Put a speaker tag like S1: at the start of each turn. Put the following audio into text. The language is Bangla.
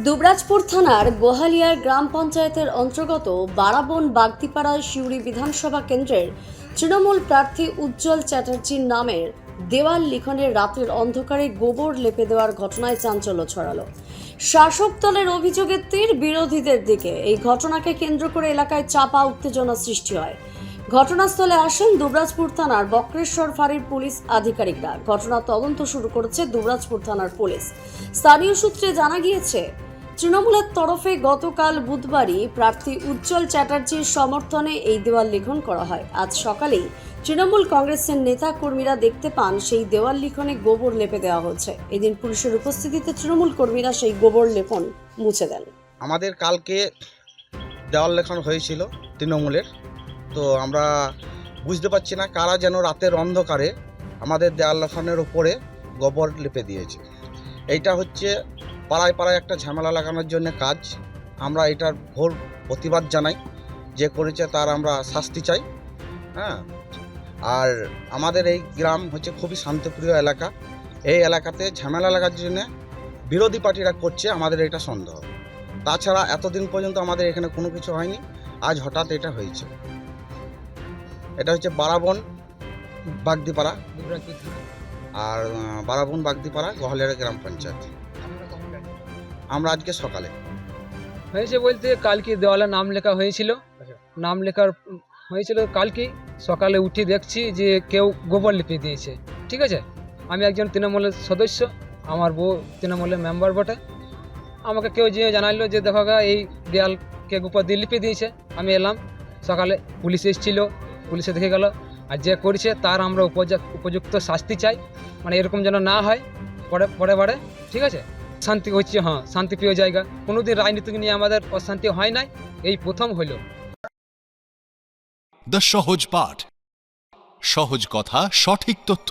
S1: দুবরাজপুর থানার গোহালিয়ার গ্রাম পঞ্চায়েতের অন্তর্গত বারাবন বাগদিপাড়ায় সিউড়ি বিধানসভা কেন্দ্রের তৃণমূল প্রার্থী উজ্জ্বল চ্যাটার্জির নামের দেওয়াল লিখনের রাতের অন্ধকারে গোবর লেপে দেওয়ার ঘটনায় চাঞ্চল্য ছড়ালো। শাসক দলের অভিযোগের তীর বিরোধীদের দিকে। এই ঘটনাকে কেন্দ্র করে এলাকায় চাপা উত্তেজনা সৃষ্টি হয়। ঘটনাস্থলে আসেন দুবরাজপুর থানার বক্রেশ্বর ফাঁড়ির পুলিশ আধিকারিকরা। ঘটনা তদন্ত শুরু করেছে দুবরাজপুর থানার পুলিশ। স্থানীয় সূত্রে জানা গিয়েছে, তৃণমূলের তরফে গতকাল বুধবারই প্রার্থী উজ্জ্বল চ্যাটার্জির সমর্থনে এই দেওয়াল লিখন করা হয়। আজ সকালেই তৃণমূল কংগ্রেসের নেতা কর্মীরা দেখতে পান সেই দেওয়াল লিখনে গোবর লেপে দেওয়া হচ্ছে। এদিন পুলিশের উপস্থিতিতে তৃণমূল কর্মীরা সেই গোবর লেপন মুছে দেন।
S2: আমাদের কালকে দেওয়াল লেখন হয়েছিল তৃণমূলের, তো আমরা বুঝতে পারছি না কারা যেন রাতের অন্ধকারে আমাদের দেওয়াল লেখনের উপরে গোবর লেপে দিয়েছে। এইটা হচ্ছে পাড়ায় পাড়ায় একটা ঝামেলা লাগানোর জন্য কাজ। আমরা এটার ঘোর প্রতিবাদ জানাই, যে করেছে তার আমরা শাস্তি চাই। হ্যাঁ, আর আমাদের এই গ্রাম হচ্ছে খুবই শান্তিপ্রিয় এলাকা। এই এলাকাতে ঝামেলা লাগার জন্য বিরোধী পার্টিরা করছে, আমাদের এটা সন্দেহ। তাছাড়া এতদিন পর্যন্ত আমাদের এখানে কোনো কিছু হয়নি, আজ হঠাৎ এটা হয়েছে। এটা হচ্ছে বারাবন বাগদিপাড়া আর বারাবন বাগদিপাড়া গোহালিয়ার গ্রাম পঞ্চায়েত। আমরা আজকে সকালে
S3: হয়েছে বলতে কালকে দেওয়ালে নাম লেখা হয়েছিল। নাম লেখার হয়েছিল কালকে সকালে উঠে দেখছি যে কেউ গোবর লিপে দিয়েছে। ঠিক আছে, আমি একজন তৃণমূলের সদস্য, আমার বউ তৃণমূলের মেম্বার বটে। আমাকে কেউ যে জানাইলো যে দেখো গা এই দেয়াল কে গোবর দিয়ে লিপে দিয়েছে। আমি এলাম, সকালে পুলিশ এসেছিল, পুলিশে দেখে গেল। আর যে করেছে তার আমরা উপযুক্ত শাস্তি চাই, মানে এরকম যেন না হয় পরে বারে। ঠিক আছে, শান্তি হচ্ছে, হ্যাঁ শান্তিপ্রিয় জায়গা। কোনোদিন রাজনীতি নিয়ে আমাদের অশান্তি হয় নাই, এই প্রথম হলো।
S4: দ্য সহজ পাঠ, সহজ কথা, সঠিক তথ্য।